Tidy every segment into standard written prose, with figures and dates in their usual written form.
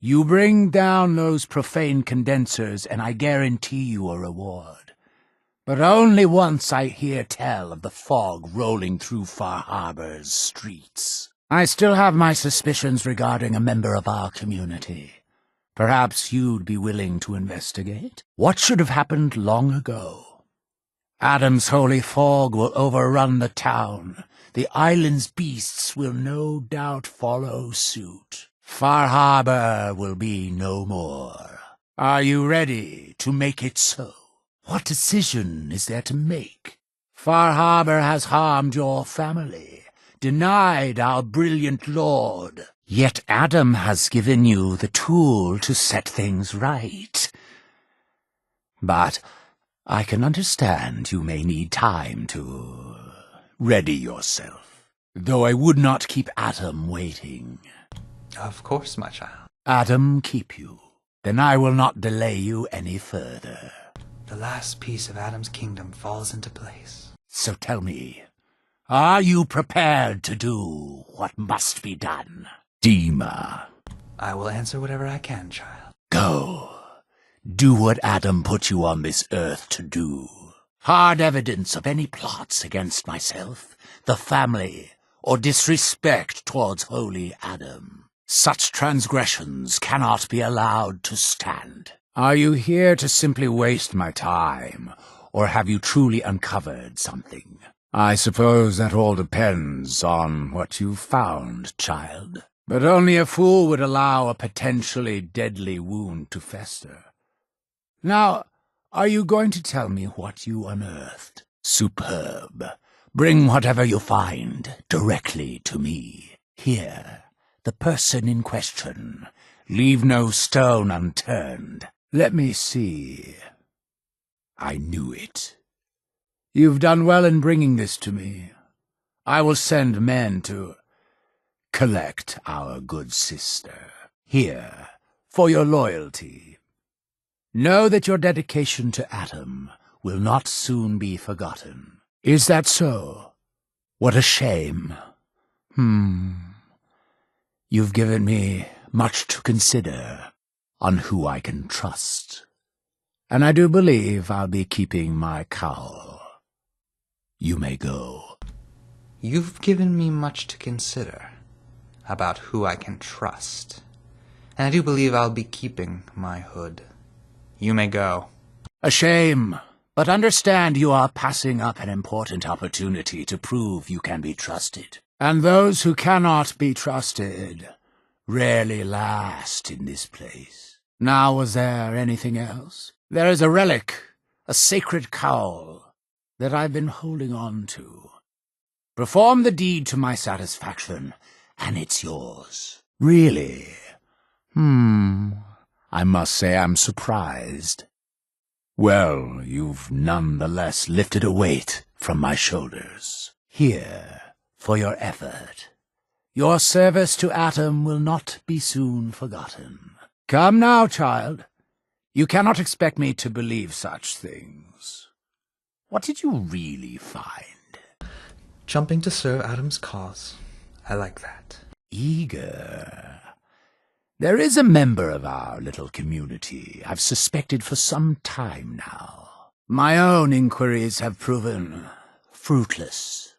You bring down those profane condensers, and I guarantee you a reward. But only once I hear tell of the fog rolling through Far Harbor's streets. I still have my suspicions regarding a member of our community. Perhaps you'd be willing to investigate? What should have happened long ago? Adam's holy fog will overrun the town. The island's beasts will no doubt follow suit. Far Harbor will be no more. Are you ready to make it so? What decision is there to make? Far Harbor has harmed your family, denied our brilliant lord. Yet Adam has given you the tool to set things right. But I can understand you may need time to ready yourself, though I would not keep Adam waiting. Of course, my child. Adam keep you. Then I will not delay you any further. The last piece of Adam's kingdom falls into place. So tell me, are you prepared to do what must be done? Dima. I will answer whatever I can, child. Go. Do what Adam put you on this earth to do. Hard evidence of any plots against myself, the family, or disrespect towards holy Adam. Such transgressions cannot be allowed to stand. Are you here to simply waste my time, or have you truly uncovered something? I suppose that all depends on what you've found, child. But only a fool would allow a potentially deadly wound to fester. Now, are you going to tell me what you unearthed? Superb. Bring whatever you find directly to me. Here, the person in question. Leave no stone unturned. Let me see. I knew it. You've done well in bringing this to me. I will send men to collect our good sister. Here, for your loyalty. Know that your dedication to Adam will not soon be forgotten. Is that so? What a shame. You've given me much to consider on who I can trust, and I do believe I'll be keeping my cowl. You may go. You've given me much to consider about who I can trust, and I do believe I'll be keeping my hood. You may go. A shame, but understand you are passing up an important opportunity to prove you can be trusted. And those who cannot be trusted rarely last in this place. Now, was there anything else? There is a relic, a sacred cowl, that I've been holding on to. Perform the deed to my satisfaction, and it's yours. Really? I must say I'm surprised. Well, you've nonetheless lifted a weight from my shoulders. Here, for your effort. Your service to Adam will not be soon forgotten. Come now, child. You cannot expect me to believe such things. What did you really find? Jumping to serve Adam's cause. I like that. Eager. There is a member of our little community I've suspected for some time now. My own inquiries have proven fruitless.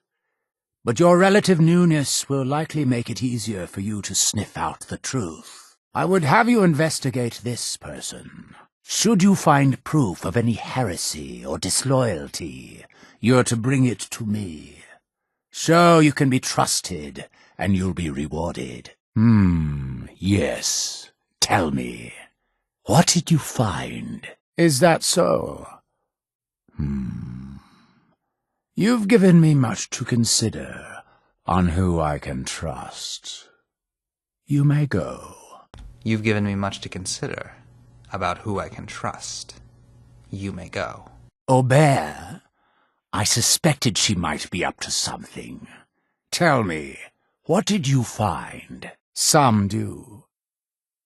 But your relative newness will likely make it easier for you to sniff out the truth. I would have you investigate this person. Should you find proof of any heresy or disloyalty, you're to bring it to me. Show you can be trusted, and you'll be rewarded. Yes. Tell me. What did you find? Is that so? You've given me much to consider on who I can trust. You may go. You've given me much to consider about who I can trust. You may go. Aubert, I suspected she might be up to something. Tell me, what did you find? Some do.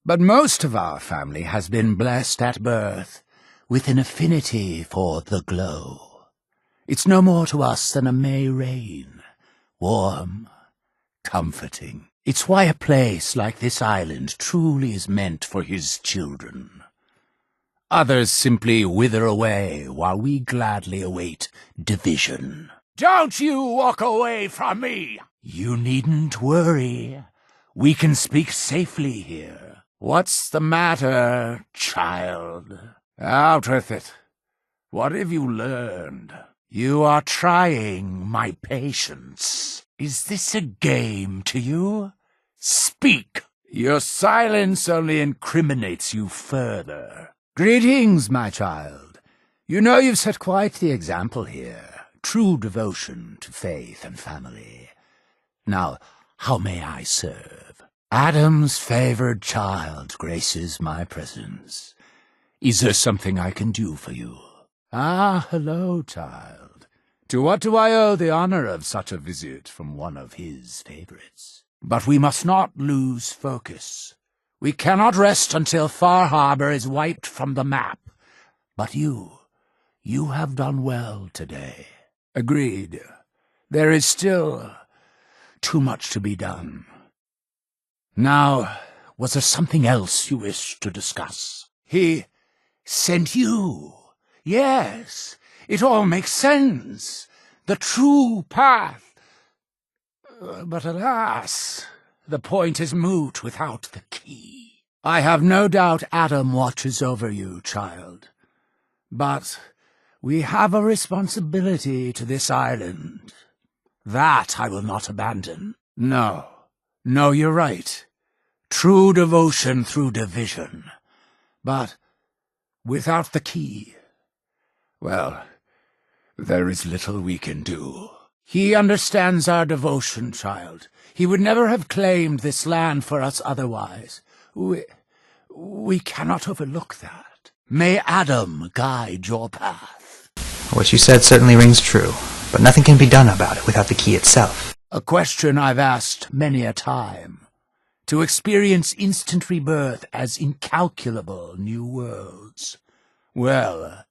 But most of our family has been blessed at birth with an affinity for the glow. It's no more to us than a May rain, warm, comforting. It's why a place like this island truly is meant for his children. Others simply wither away while we gladly await division. Don't you walk away from me! You needn't worry. We can speak safely here. What's the matter, child? Out with it. What have you learned? You are trying my patience. Is this a game to you? Speak! Your silence only incriminates you further. Greetings, my child. You know you've set quite the example here. True devotion to faith and family. Now, how may I serve? Adam's favored child graces my presence. Is there something I can do for you? Ah, hello, child. To what do I owe the honor of such a visit from one of his favorites? But we must not lose focus. We cannot rest until Far Harbor is wiped from the map. But you have done well today. Agreed. There is still too much to be done. Now, was there something else you wished to discuss? He sent you. Yes, it all makes sense. The true path. But alas, the point is moot without the key. I have no doubt Adam watches over you, child. But we have a responsibility to this island. That I will not abandon. No, you're right. True devotion through division. But without the key, well, there is little we can do. He understands our devotion, child. He would never have claimed this land for us otherwise. We cannot overlook that. May Adam guide your path. What you said certainly rings true, but nothing can be done about it without the key itself. A question I've asked many a time. To experience instant rebirth as incalculable new worlds. Well,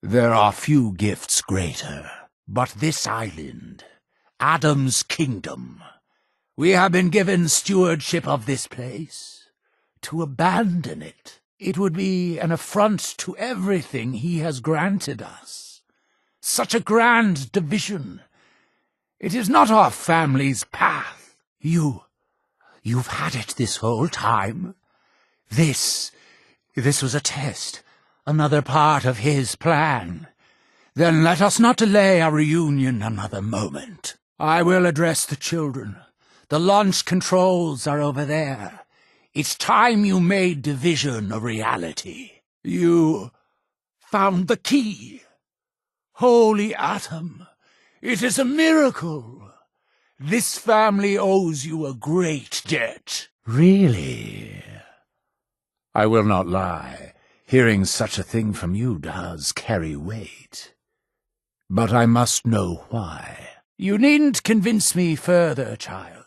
there are few gifts greater. But this island, Adam's kingdom, we have been given stewardship of this place. To abandon it, it would be an affront to everything he has granted us. Such a grand division. It is not our family's path. You've had it this whole time. This was a test, another part of his plan. Then let us not delay our reunion another moment. I will address the children. The launch controls are over there. It's time you made division a reality. You found the key. Holy Atom, it is a miracle. This family owes you a great debt. Really? I will not lie. Hearing such a thing from you does carry weight. But I must know why. You needn't convince me further, child.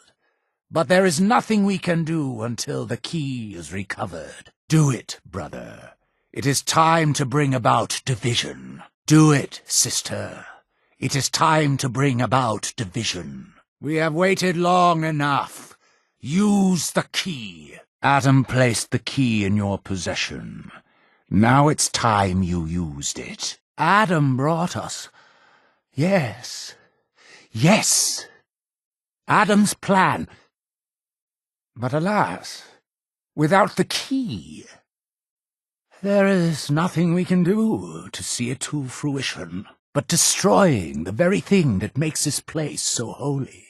But there is nothing we can do until the key is recovered. Do it, brother. It is time to bring about division. Do it, sister. It is time to bring about division. We have waited long enough. Use the key. Adam placed the key in your possession. Now it's time you used it. Adam brought us. Yes. Adam's plan. But alas, without the key, there is nothing we can do to see it to fruition, but destroying the very thing that makes this place so holy.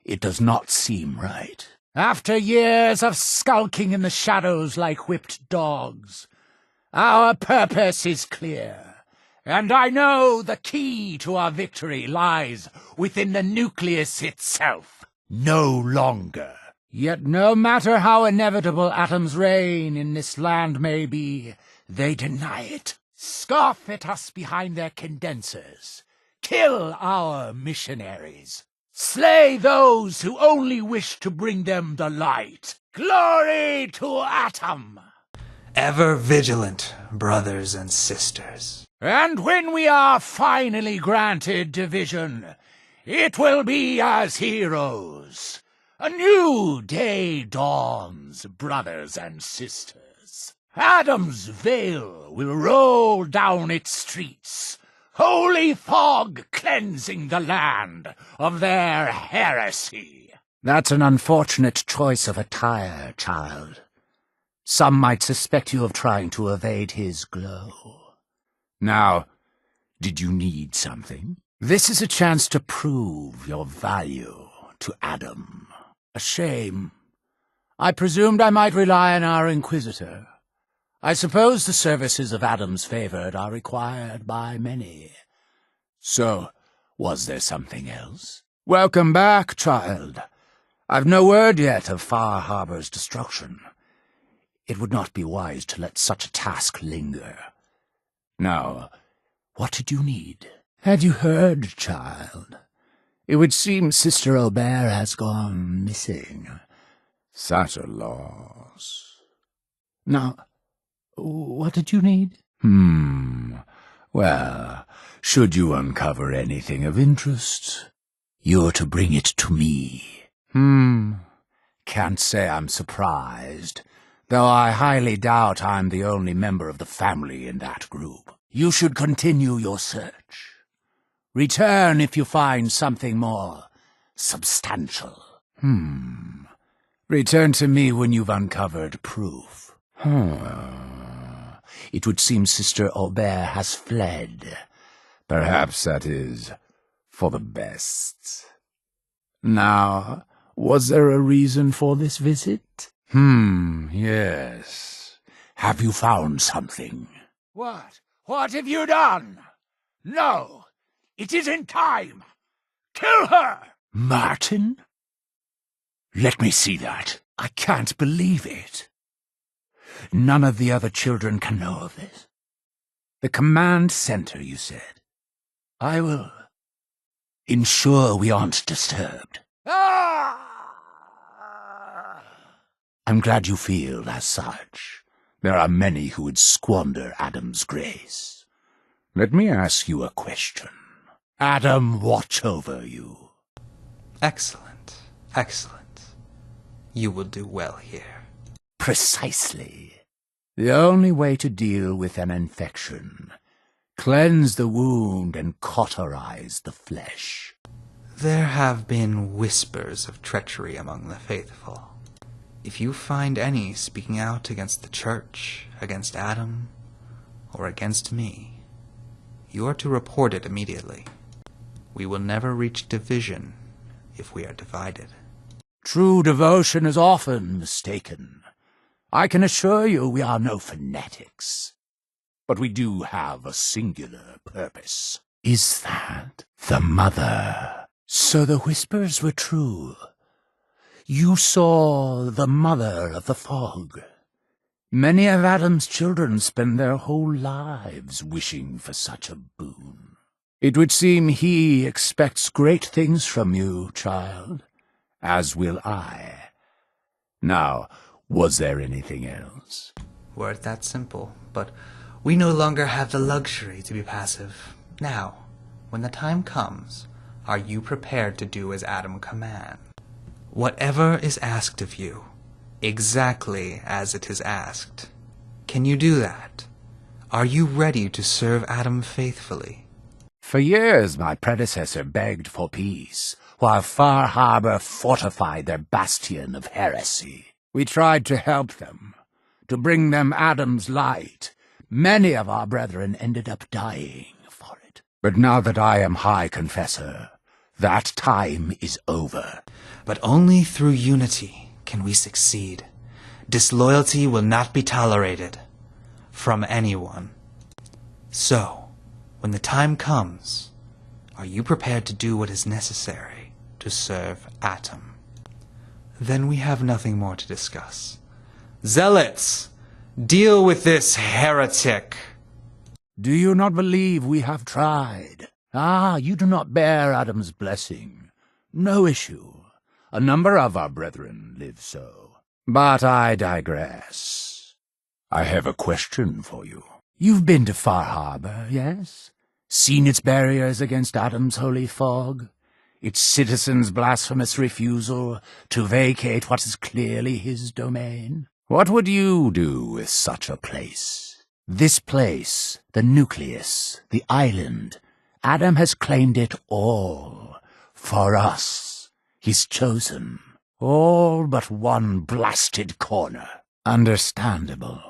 It does not seem right. After years of skulking in the shadows like whipped dogs, our purpose is clear. And I know the key to our victory lies within the nucleus itself. No longer. Yet no matter how inevitable Adam's reign in this land may be, they deny it. Scoff at us behind their condensers. Kill our missionaries. Slay those who only wish to bring them the light. Glory to Atom! Ever vigilant, brothers and sisters. And when we are finally granted division, it will be as heroes. A new day dawns, brothers and sisters. Adam's veil will roll down its streets, holy fog cleansing the land of their heresy. That's an unfortunate choice of attire, child. Some might suspect you of trying to evade his glow. Now, did you need something? This is a chance to prove your value to Adam. A shame. I presumed I might rely on our Inquisitor. I suppose the services of Adam's favored are required by many. So, was there something else? Welcome back, child. I've no word yet of Far Harbor's destruction. It would not be wise to let such a task linger. Now, what did you need? Had you heard, child? It would seem Sister Aubert has gone missing. Such a loss. Now, what did you need? Well, should you uncover anything of interest, you're to bring it to me. Can't say I'm surprised, though I highly doubt I'm the only member of the family in that group. You should continue your search. Return if you find something more substantial. Return to me when you've uncovered proof. It would seem Sister Aubert has fled. Perhaps that is for the best. Now, was there a reason for this visit? Yes. Have you found something? What? What have you done? No, it isn't time. Kill her! Martin? Let me see that. I can't believe it. None of the other children can know of this. The command center, you said. I will ensure we aren't disturbed. I'm glad you feel as such. There are many who would squander Adam's grace. Let me ask you a question. Adam watch over you? Excellent, excellent. You will do well here. Precisely. The only way to deal with an infection. Cleanse the wound and cauterize the flesh. There have been whispers of treachery among the faithful. If you find any speaking out against the Church, against Adam, or against me, you are to report it immediately. We will never reach division if we are divided. True devotion is often mistaken. I can assure you we are no fanatics. But we do have a singular purpose. Is that the mother? So the whispers were true. You saw the mother of the fog. Many of Adam's children spend their whole lives wishing for such a boon. It would seem he expects great things from you, child, as will I. Now, was there anything else? Were it that simple, but we no longer have the luxury to be passive. Now, when the time comes, are you prepared to do as Adam commands? Whatever is asked of you, exactly as it is asked. Can you do that? Are you ready to serve Adam faithfully? For years my predecessor begged for peace, while Far Harbor fortified their bastion of heresy. We tried to help them, to bring them Adam's light. Many of our brethren ended up dying for it. But now that I am High Confessor, that time is over. But only through unity can we succeed. Disloyalty will not be tolerated from anyone. So, when the time comes, are you prepared to do what is necessary to serve Adam? Then we have nothing more to discuss. Zealots, deal with this heretic. Do you not believe we have tried? You do not bear Adam's blessing. No issue. A number of our brethren live so. But I digress. I have a question for you. You've been to Far Harbor, yes? Seen its barriers against Adam's holy fog? its citizens' blasphemous refusal to vacate what is clearly his domain? What would you do with such a place? This place, the nucleus, the island, Adam has claimed it all. For us, his chosen. All but one blasted corner. Understandable.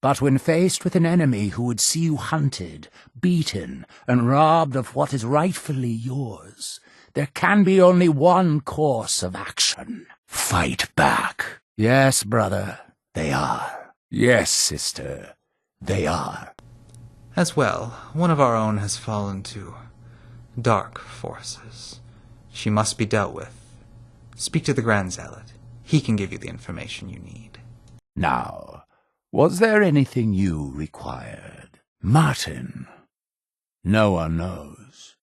But when faced with an enemy who would see you hunted, beaten, and robbed of what is rightfully yours, there can be only one course of action. Fight back. Yes, brother, they are. Yes, sister, they are. As well, one of our own has fallen to dark forces. She must be dealt with. Speak to the Grand Zealot. He can give you the information you need. Now, was there anything you required? Martin? No one knows.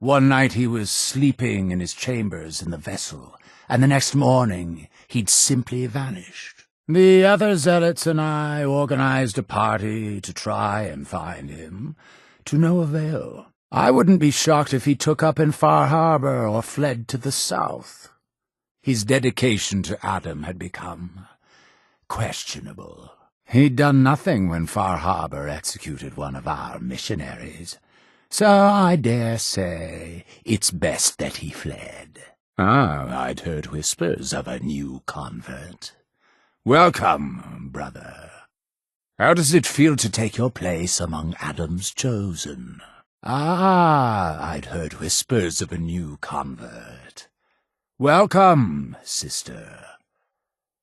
One night he was sleeping in his chambers in the vessel, and the next morning he'd simply vanished. The other zealots and I organized a party to try and find him, to no avail. I wouldn't be shocked if he took up in Far Harbor or fled to the south. His dedication to Adam had become questionable. He'd done nothing when Far Harbor executed one of our missionaries, so I dare say it's best that he fled. I'd heard whispers of a new convert. Welcome, brother. How does it feel to take your place among Adam's chosen? I'd heard whispers of a new convert. Welcome, sister.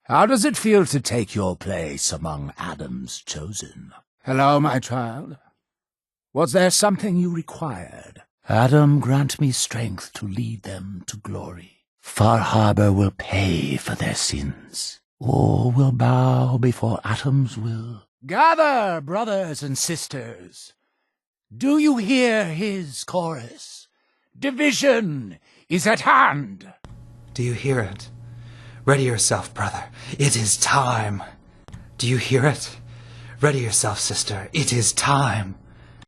How does it feel to take your place among Adam's chosen? Hello, my child. Was there something you required? Adam, grant me strength to lead them to glory. Far Harbor will pay for their sins. All will bow before Adam's will. Gather, brothers and sisters. Do you hear his chorus? Division is at hand. Do you hear it? Ready yourself, brother. It is time. Do you hear it? Ready yourself, sister. It is time.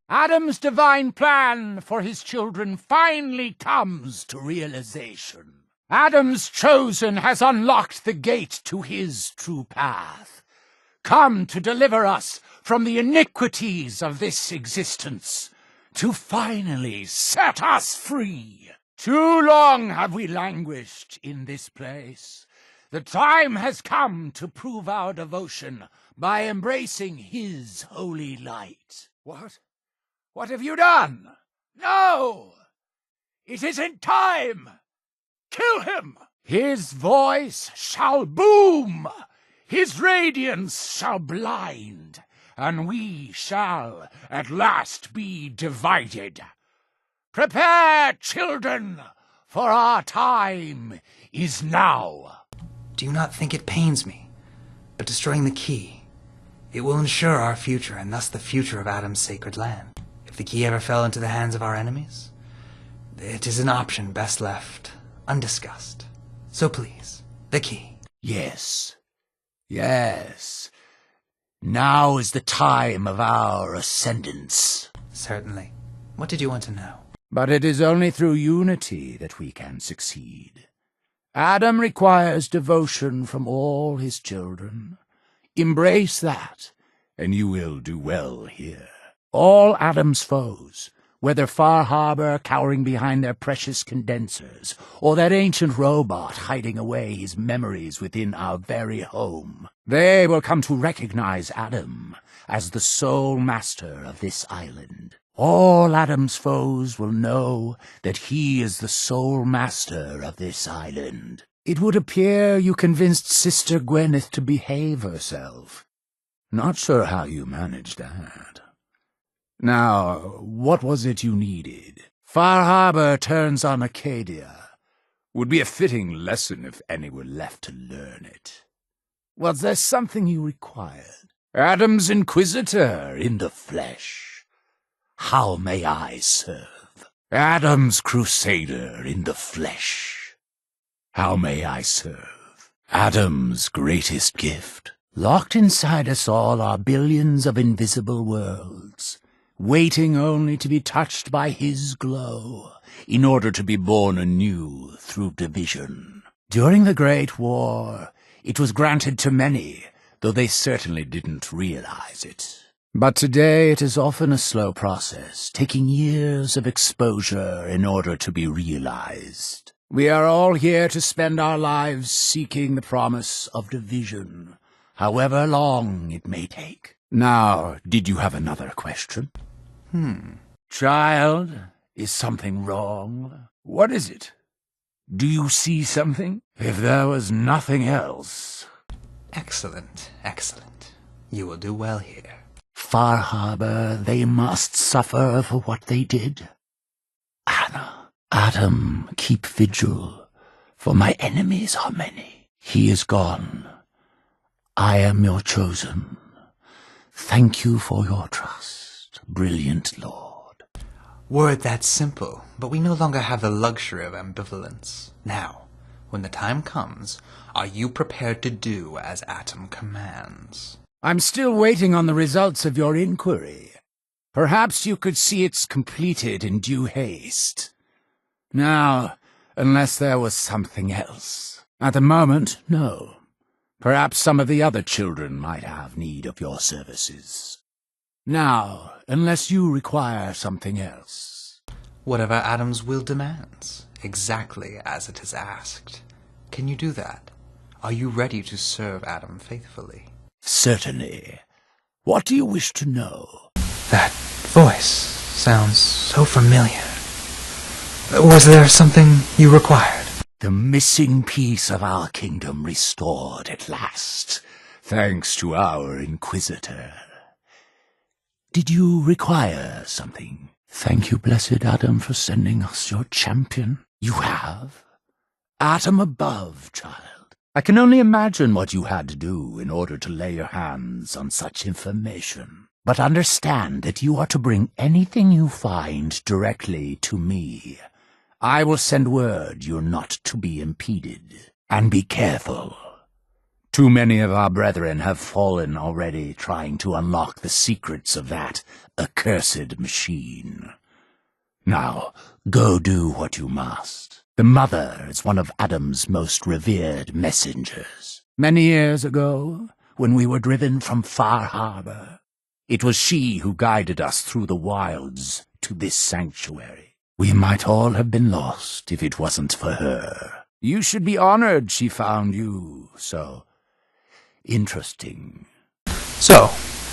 Adam's divine plan for his children finally comes to realization. Adam's chosen has unlocked the gate to his true path, come to deliver us from the iniquities of this existence, to finally set us free. Too long have we languished in this place. The time has come to prove our devotion by embracing his holy light. What? What have you done? No! It isn't time! Kill him! His voice shall boom! His radiance shall blind, and we shall at last be divided. Prepare, children, for our time is now. Do you not think it pains me? But destroying the key, it will ensure our future, and thus the future of Adam's sacred land. If the key ever fell into the hands of our enemies, it is an option best left undiscussed. So please, the key. Yes. Yes. Now is the time of our ascendance. Certainly. What did you want to know? But it is only through unity that we can succeed. Adam requires devotion from all his children. Embrace that, and you will do well here. All Adam's foes, whether Far Harbor cowering behind their precious condensers, or that ancient robot hiding away his memories within our very home, they will come to recognize Adam as the sole master of this island. All Adam's foes will know that he is the sole master of this island. It would appear you convinced Sister Gwyneth to behave herself. Not sure how you managed that. Now, what was it you needed? Far Harbor turns on Acadia. Would be a fitting lesson if any were left to learn it. Was there something you required? Adam's Inquisitor in the flesh. How may I serve? Adam's Crusader in the flesh. How may I serve? Adam's greatest gift. Locked inside us all are billions of invisible worlds. waiting only to be touched by his glow, in order to be born anew through division. During the Great War, it was granted to many, though they certainly didn't realize it. But today it is often a slow process, taking years of exposure in order to be realized. We are all here to spend our lives seeking the promise of division, however long it may take. Now, did you have another question? Child, is something wrong? What is it? Do you see something? If there was nothing else... Excellent, excellent. You will do well here. Far Harbor, they must suffer for what they did. Anna, Adam, keep vigil, for my enemies are many. He is gone. I am your chosen. Thank you for your trust, brilliant Lord. Were it that simple, but we no longer have the luxury of ambivalence. Now, when the time comes, are you prepared to do as Atom commands? I'm still waiting on the results of your inquiry. Perhaps you could see it's completed in due haste. Now, unless there was something else. At the moment, no. Perhaps some of the other children might have need of your services. Now, unless you require something else. Whatever Adam's will demands, exactly as it is asked. Can you do that? Are you ready to serve Adam faithfully? Certainly. What do you wish to know? That voice sounds so familiar. Was there something you required? The missing piece of our kingdom restored at last, thanks to our Inquisitor. Did you require something? Thank you, blessed Adam, for sending us your champion. You have? Atom above, child. I can only imagine what you had to do in order to lay your hands on such information. But understand that you are to bring anything you find directly to me. I will send word you're not to be impeded. And be careful. Too many of our brethren have fallen already trying to unlock the secrets of that accursed machine. Now, go do what you must. The mother is one of Adam's most revered messengers. Many years ago, when we were driven from Far Harbor, it was she who guided us through the wilds to this sanctuary. We might all have been lost if it wasn't for her. You should be honored she found you so interesting. So,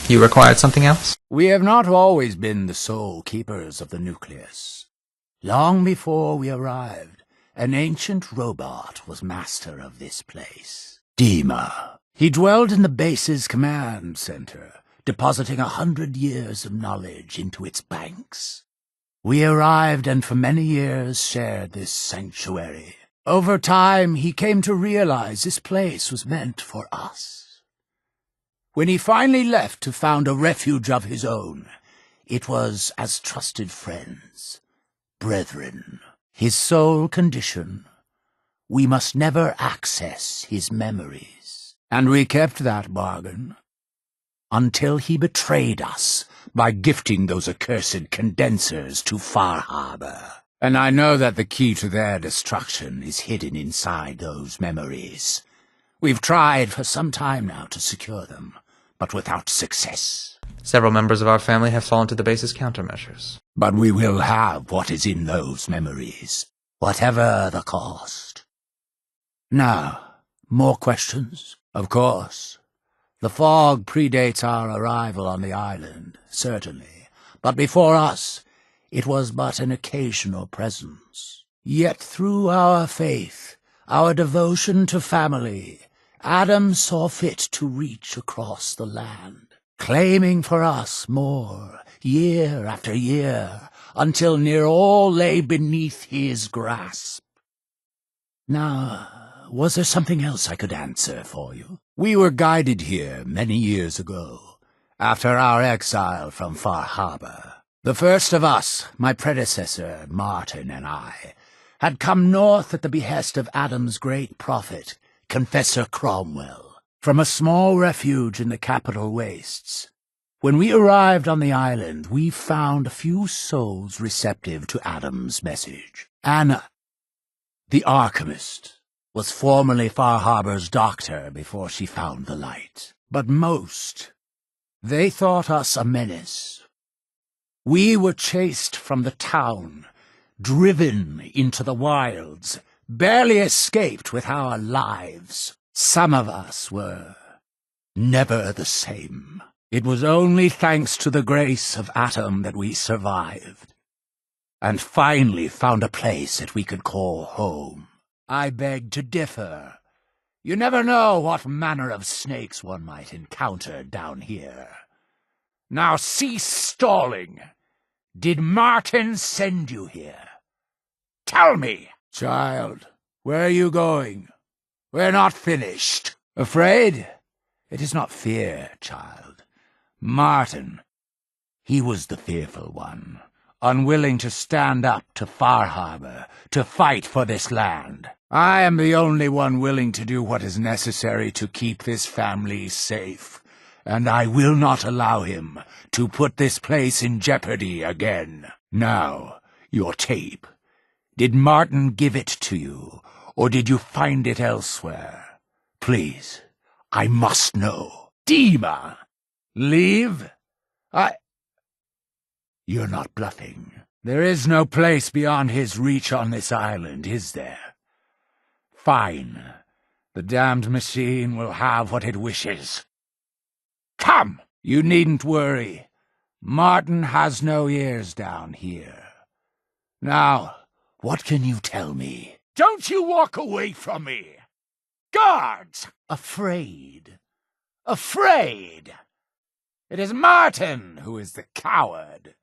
you required something else? We have not always been the sole keepers of the nucleus. Long before we arrived, an ancient robot was master of this place. Dima. He dwelled in the base's command center, depositing 100 years of knowledge into its banks. We arrived and for many years shared this sanctuary. Over time, he came to realize this place was meant for us. When he finally left to found a refuge of his own, it was as trusted friends, brethren. His sole condition, we must never access his memories. And we kept that bargain, until he betrayed us by gifting those accursed condensers to Far Harbor. And I know that the key to their destruction is hidden inside those memories. We've tried for some time now to secure them, but without success. Several members of our family have fallen to the base's countermeasures. But we will have what is in those memories, whatever the cost. Now, more questions? Of course. The fog predates our arrival on the island, certainly. But before us, it was but an occasional presence. Yet through our faith, our devotion to family, Adam saw fit to reach across the land, claiming for us more, year after year, until near all lay beneath his grasp. Now, was there something else I could answer for you? We were guided here many years ago, after our exile from Far Harbor. The first of us, my predecessor, Martin, and I, had come north at the behest of Adam's great prophet, Confessor Cromwell, from a small refuge in the capital wastes. When we arrived on the island, we found a few souls receptive to Adam's message. Anna, the alchemist, was formerly Far Harbor's doctor before she found the light. But most, they thought us a menace. We were chased from the town, driven into the wilds, barely escaped with our lives. Some of us were never the same. It was only thanks to the grace of Adam that we survived, and finally found a place that we could call home. I beg to differ. You never know what manner of snakes one might encounter down here. Now cease stalling. Did Martin send you here? Tell me! Child, where are you going? We're not finished. Afraid? It is not fear, child. Martin, he was the fearful one, unwilling to stand up to Far Harbor, to fight for this land. I am the only one willing to do what is necessary to keep this family safe, and I will not allow him to put this place in jeopardy again. Now, your tape. Did Martin give it to you, or did you find it elsewhere? Please, I must know. Dima! Leave? You're not bluffing. There is no place beyond his reach on this island, is there? Fine. The damned machine will have what it wishes. Come! You needn't worry. Martin has no ears down here. Now, what can you tell me? Don't you walk away from me! Guards! Afraid. Afraid! It is Martin who is the coward,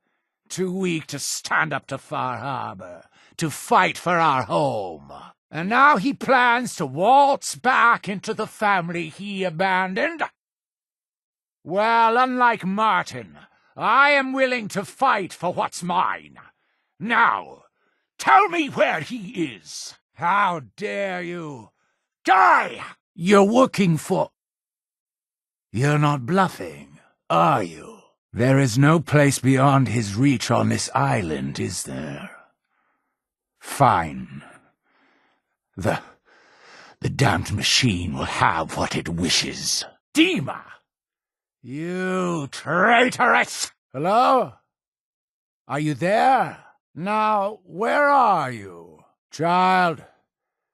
too weak to stand up to Far Harbor, to fight for our home. And now he plans to waltz back into the family he abandoned? Well, unlike Martin, I am willing to fight for what's mine. Now, tell me where he is. How dare you? Die! You're working for... You're not bluffing, are you? There is no place beyond his reach on this island, is there? Fine. The damned machine will have what it wishes. Dima! You traitoress! Hello? Are you there? Now, where are you? Child,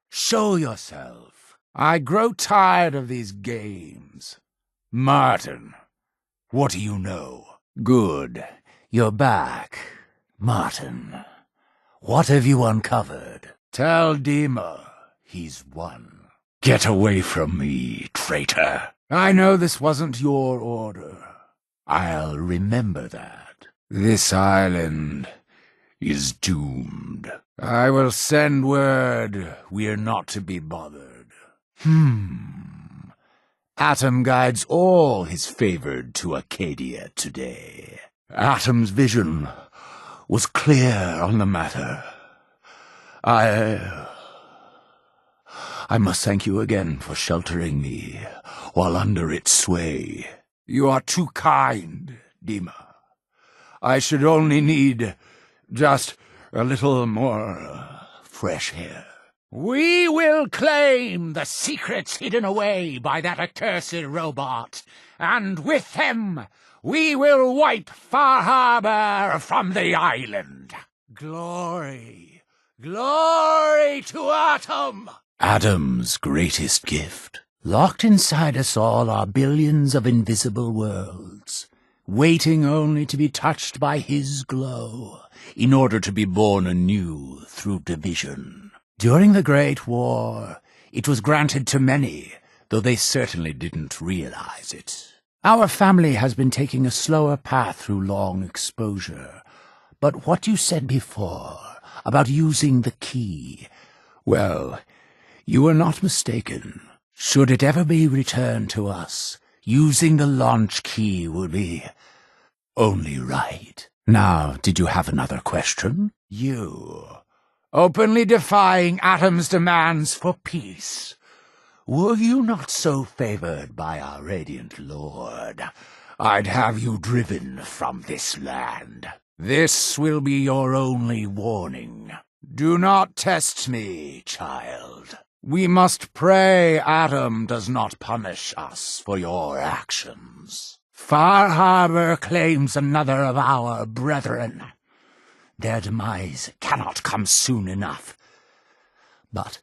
show yourself. I grow tired of these games. Martin, what do you know? Good. You're back. Martin, what have you uncovered? Tell Dima he's won. Get away from me, traitor. I know this wasn't your order. I'll remember that. This island is doomed. I will send word we're not to be bothered. Atom guides all his favored to Acadia today. Atom's vision was clear on the matter. I must thank you again for sheltering me while under its sway. You are too kind, Dima. I should only need just a little more fresh air. We will claim the secrets hidden away by that accursed robot, and with them we will wipe Far Harbor from the island. Glory, glory to Atom! Adam's greatest gift. Locked inside us all are billions of invisible worlds, waiting only to be touched by his glow, in order to be born anew through division. During the Great War, it was granted to many, though they certainly didn't realize it. Our family has been taking a slower path through long exposure, but what you said before about using the key, well, you were not mistaken. Should it ever be returned to us, using the launch key would be only right. Now, did you have another question? You, openly defying Atom's demands for peace. Were you not so favored by our radiant lord? I'd have you driven from this land. This will be your only warning. Do not test me, child. We must pray Adam does not punish us for your actions. Far Harbor claims another of our brethren. Their demise cannot come soon enough. But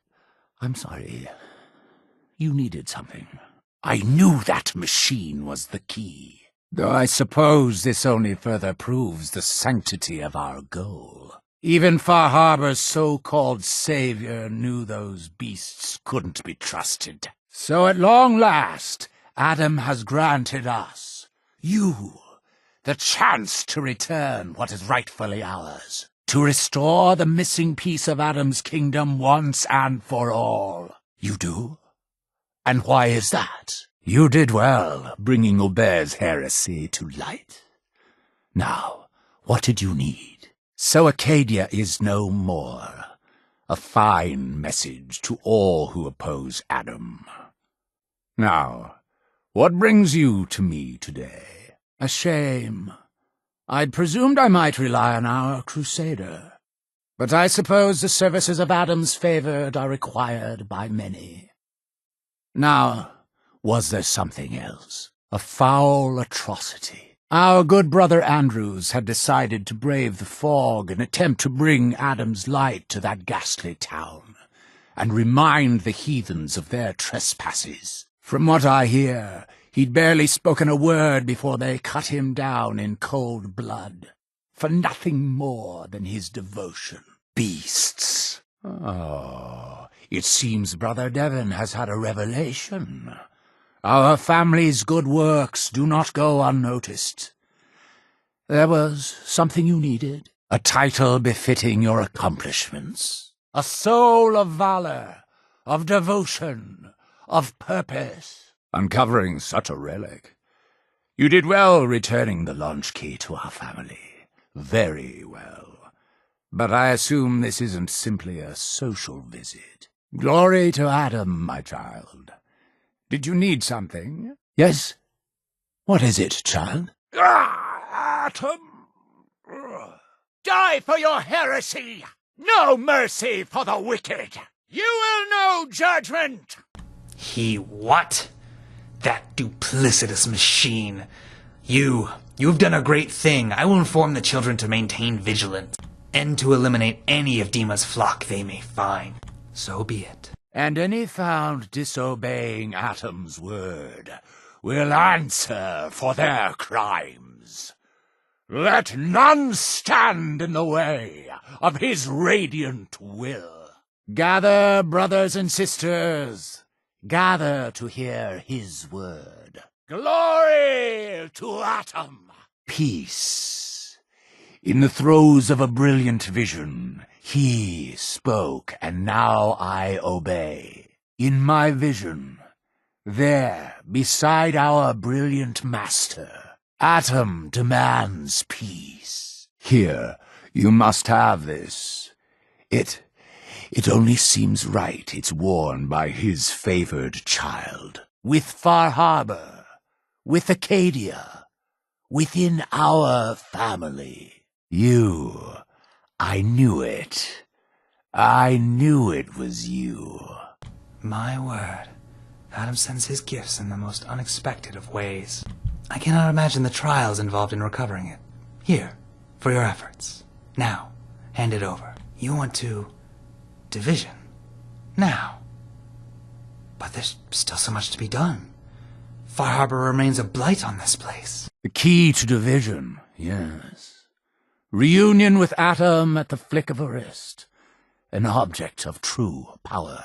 I'm sorry. You needed something. I knew that machine was the key. Though I suppose this only further proves the sanctity of our goal. Even Far Harbor's so-called savior knew those beasts couldn't be trusted. So at long last, Adam has granted us, you, the chance to return what is rightfully ours. To restore the missing piece of Adam's kingdom once and for all. You do? And why is that? You did well, bringing Obert's heresy to light. Now, what did you need? So Acadia is no more. A fine message to all who oppose Adam. Now, what brings you to me today? A shame. I'd presumed I might rely on our crusader. But I suppose the services of Adam's favored are required by many. Now, was there something else? A foul atrocity. Our good brother Andrews had decided to brave the fog and attempt to bring Adam's light to that ghastly town, and remind the heathens of their trespasses. From what I hear, he'd barely spoken a word before they cut him down in cold blood, for nothing more than his devotion. Beasts. Oh, it seems Brother Devon has had a revelation. Our family's good works do not go unnoticed. There was something you needed, a title befitting your accomplishments, a soul of valor, of devotion, of purpose. Uncovering such a relic. You did well returning the launch key to our family. Very well. But I assume this isn't simply a social visit. Glory to Adam, my child. Did you need something? Yes? What is it, child? Adam! Die for your heresy! No mercy for the wicked! You will know judgment! He what? That duplicitous machine. You've done a great thing. I will inform the children to maintain vigilance, and to eliminate any of Dima's flock they may find. So be it. And any found disobeying Atom's word will answer for their crimes. Let none stand in the way of his radiant will. Gather, brothers and sisters, gather to hear his word. Glory to Atom! Peace. In the throes of a brilliant vision, he spoke, and now I obey. In my vision, there, beside our brilliant master, Atom demands peace. Here, you must have this. It only seems right it's worn by his favored child. With Far Harbor, with Acadia, within our family. You, I knew it. I knew it was you. My word. Adam sends his gifts in the most unexpected of ways. I cannot imagine the trials involved in recovering it. Here, for your efforts. Now, hand it over. You want to... division. Now. But there's still so much to be done. Far Harbor remains a blight on this place. The key to division, yes. Reunion with Atom at the flick of a wrist. An object of true power.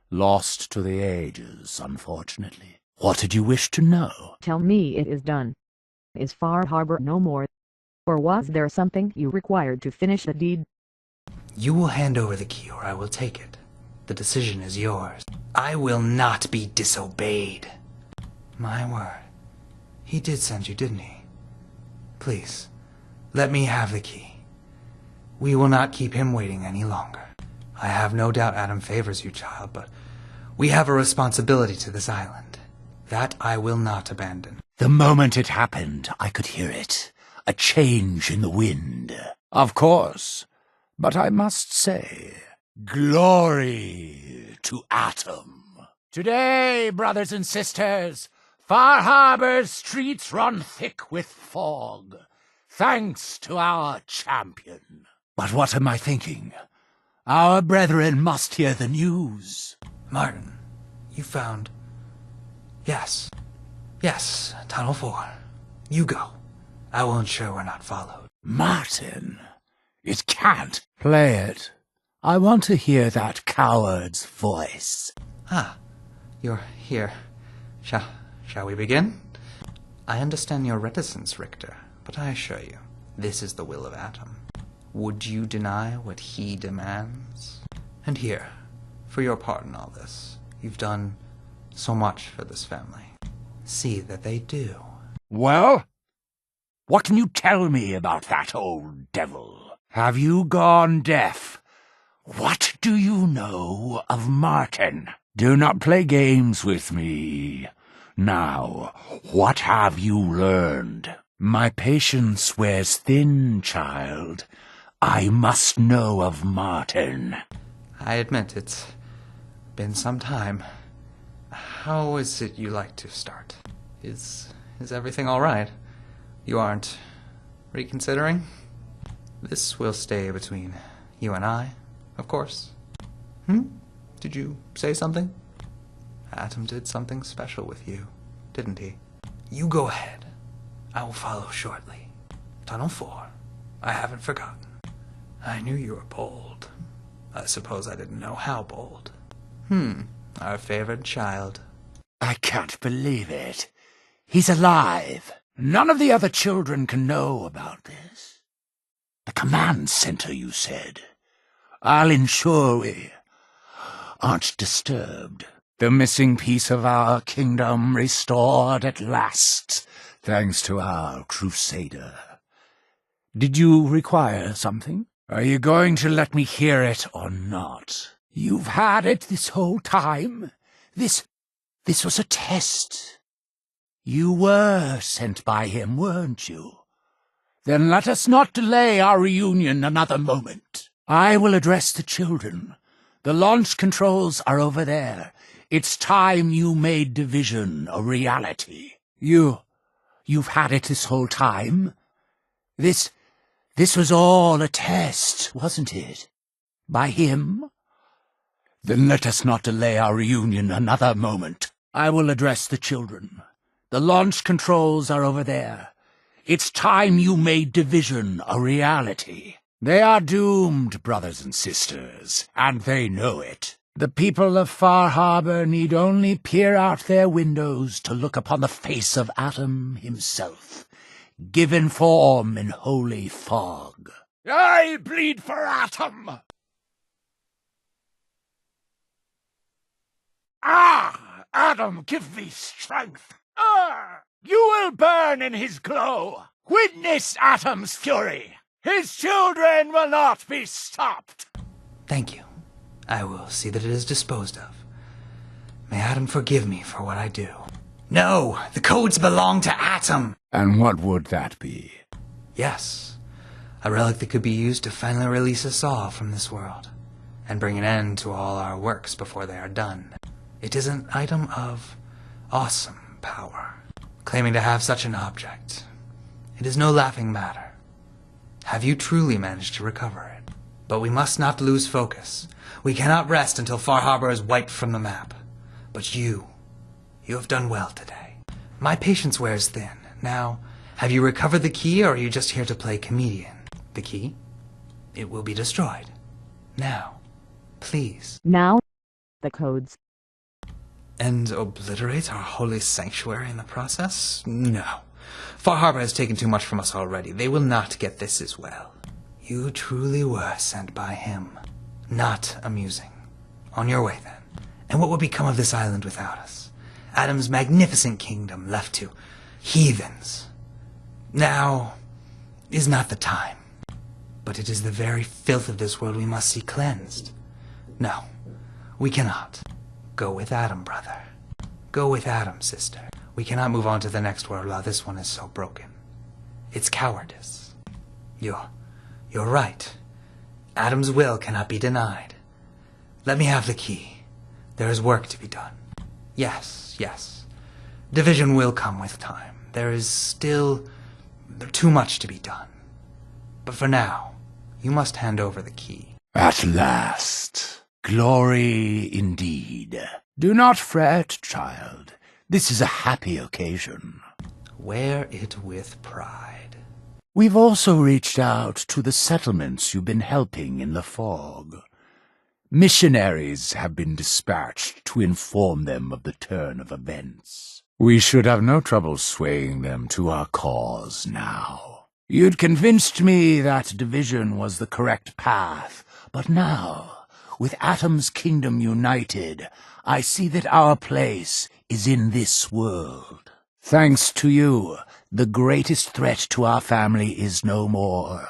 Lost to the ages, unfortunately. What did you wish to know? Tell me it is done. Is Far Harbor no more? Or was there something you required to finish the deed? You will hand over the key or I will take it. The decision is yours. I will not be disobeyed. My word. He did send you, didn't he? Please, let me have the key. We will not keep him waiting any longer. I have no doubt Adam favors you, child, but we have a responsibility to this island. That I will not abandon. The moment it happened, I could hear it. A change in the wind. Of course. But I must say, glory to Atom. Today, brothers and sisters, Far Harbor's streets run thick with fog, thanks to our champion. But what am I thinking? Our brethren must hear the news. Martin, you found... Yes, Tunnel 4. You go. I will ensure we're not followed. Martin, it can't. Play it. I want to hear that coward's voice. Ah, you're here. Shall we begin? I understand your reticence, Richter, but I assure you, this is the will of Atom. Would you deny what he demands? And here, for your part in all this, you've done so much for this family. See that they do. Well? What can you tell me about that old devil? Have you gone deaf? What do you know of Martin? Do not play games with me. Now, what have you learned? My patience wears thin, child. I must know of Martin. I admit it's been some time. How is it you like to start? Is everything all right? You aren't reconsidering? This will stay between you and I, of course. Did you say something? Atom did something special with you, didn't he? You go ahead. I will follow shortly. Tunnel 4. I haven't forgotten. I knew you were bold. I suppose I didn't know how bold. Our favored child. I can't believe it. He's alive. None of the other children can know about this. The command center, you said. I'll ensure we aren't disturbed. The missing piece of our kingdom restored at last, thanks to our crusader. Did you require something? Are you going to let me hear it or not? You've had it this whole time? This was a test. You were sent by him, weren't you? Then let us not delay our reunion another moment. I will address the children. The launch controls are over there. It's time you made division a reality. You've had it this whole time? This was all a test, wasn't it? By him? Then let us not delay our reunion another moment. I will address the children. The launch controls are over there. It's time you made division a reality. They are doomed, brothers and sisters, and they know it. The people of Far Harbor need only peer out their windows to look upon the face of Atom himself, given form in holy fog. I bleed for Atom! Ah! Atom, give me strength! You will burn in his glow! Witness Atom's fury! His children will not be stopped! Thank you. I will see that it is disposed of. May Atom forgive me for what I do. No! The codes belong to Atom! And what would that be? Yes. A relic that could be used to finally release us all from this world, and bring an end to all our works before they are done. It is an item of awesome power. Claiming to have such an object, it is no laughing matter. Have you truly managed to recover it? But we must not lose focus. We cannot rest until Far Harbor is wiped from the map. But you have done well today. My patience wears thin. Now, have you recovered the key, or are you just here to play comedian? The key? It will be destroyed. Now, please. Now, the codes. And obliterate our holy sanctuary in the process? No. Far Harbor has taken too much from us already. They will not get this as well. You truly were sent by him. Not amusing. On your way, then. And what would become of this island without us? Atom's magnificent kingdom left to heathens. Now is not the time. But it is the very filth of this world we must see cleansed. No, we cannot. Go with Atom, brother. Go with Adam, sister. We cannot move on to the next world while this one is so broken. It's cowardice. You're right. Adam's will cannot be denied. Let me have the key. There is work to be done. Yes. Division will come with time. There is still too much to be done. But for now, you must hand over the key. At last. Glory indeed. Do not fret, child. This is a happy occasion. Wear it with pride. We've also reached out to the settlements you've been helping in the fog. Missionaries have been dispatched to inform them of the turn of events. We should have no trouble swaying them to our cause now. You'd convinced me that division was the correct path, but now, with Atom's kingdom united, I see that our place is in this world. Thanks to you, the greatest threat to our family is no more,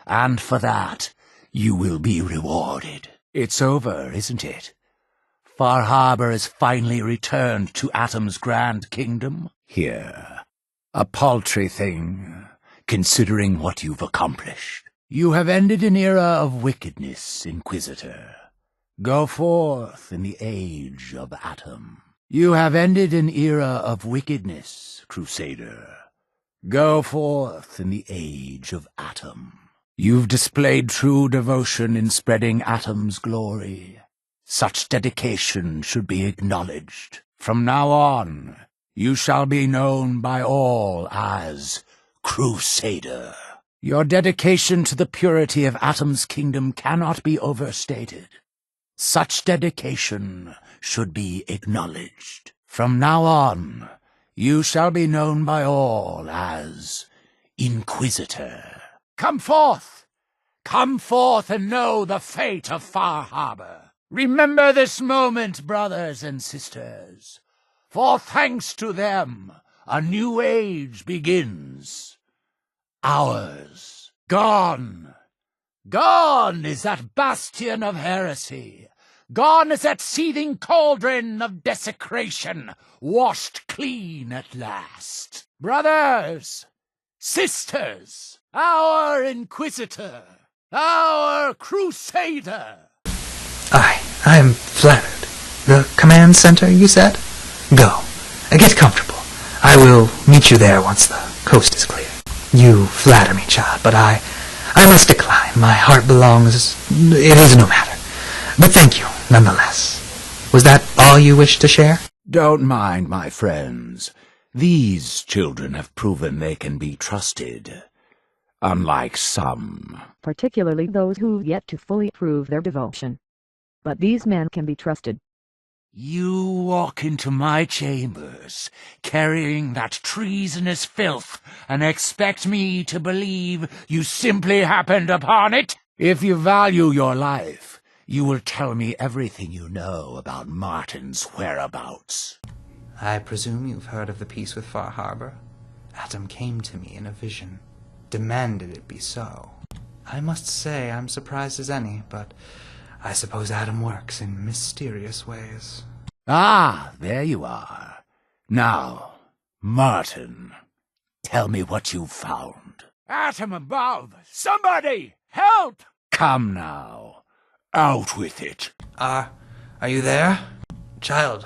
and for that, you will be rewarded. It's over, isn't it? Far Harbor has finally returned to Atom's grand kingdom. Here, a paltry thing, considering what you've accomplished. You have ended an era of wickedness, Inquisitor. Go forth in the age of Atom. You have ended an era of wickedness, Crusader. Go forth in the age of Atom. You've displayed true devotion in spreading Atom's glory. Such dedication should be acknowledged. From now on, you shall be known by all as Crusader. Your dedication to the purity of Atom's kingdom cannot be overstated. Such dedication should be acknowledged. From now on, you shall be known by all as Inquisitor. Come forth! Come forth and know the fate of Far Harbor. Remember this moment, brothers and sisters, for thanks to them, a new age begins. Ours. Gone. Gone is that bastion of heresy. Gone is that seething cauldron of desecration, washed clean at last. Brothers, sisters, our Inquisitor, our Crusader. I am flattered. The command center, you said? Go. Get comfortable. I will meet you there once the coast is clear. You flatter me, child, but I must decline. My heart belongs... It is no matter. But thank you, nonetheless. Was that all you wished to share? Don't mind, my friends. These children have proven they can be trusted. Unlike some. Particularly those who've yet to fully prove their devotion. But these men can be trusted. You walk into my chambers, carrying that treasonous filth, and expect me to believe you simply happened upon it? If you value your life, you will tell me everything you know about Martin's whereabouts. I presume you've heard of the peace with Far Harbor? Atom came to me in a vision, demanded it be so. I must say I'm surprised as any, but I suppose Atom works in mysterious ways. Ah, there you are. Now, Martin, tell me what you've found. Atom above! Somebody! Help! Come now. Out with it. Are you there? Child,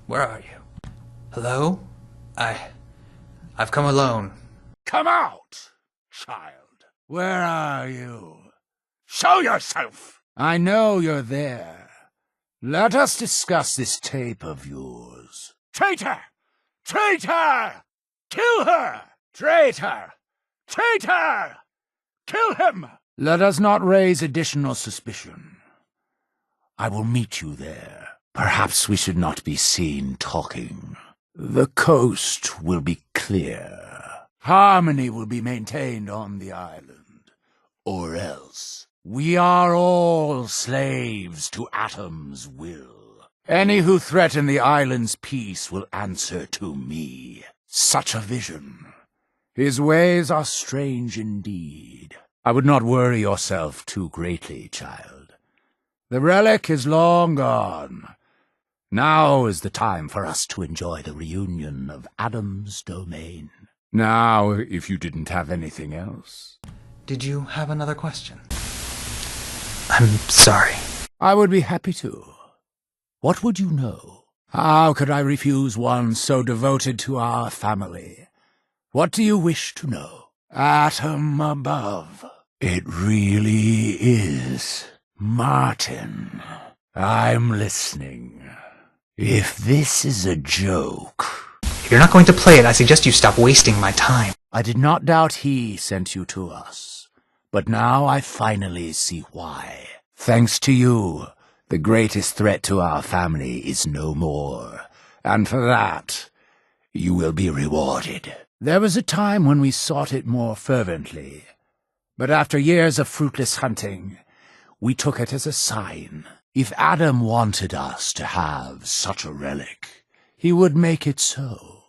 where are you? Hello? I've come alone. Come out, child. Where are you? Show yourself! I know you're there. Let us discuss this tape of yours. Traitor! Traitor! Kill her! Traitor! Traitor! Kill him! Let us not raise additional suspicion. I will meet you there. Perhaps we should not be seen talking. The coast will be clear. Harmony will be maintained on the island. Or else. We are all slaves to Atom's will. Any who threaten the island's peace will answer to me. Such a vision. His ways are strange indeed. I would not worry yourself too greatly, child. The relic is long gone. Now is the time for us to enjoy the reunion of Adam's domain. Now, if you didn't have anything else. Did you have another question? I'm sorry. I would be happy to. What would you know? How could I refuse one so devoted to our family? What do you wish to know? Atom above. It really is. Martin, I'm listening. If this is a joke... If you're not going to play it, I suggest you stop wasting my time. I did not doubt he sent you to us, but now I finally see why. Thanks to you, the greatest threat to our family is no more, and for that, you will be rewarded. There was a time when we sought it more fervently, but after years of fruitless hunting, we took it as a sign. If Adam wanted us to have such a relic, he would make it so.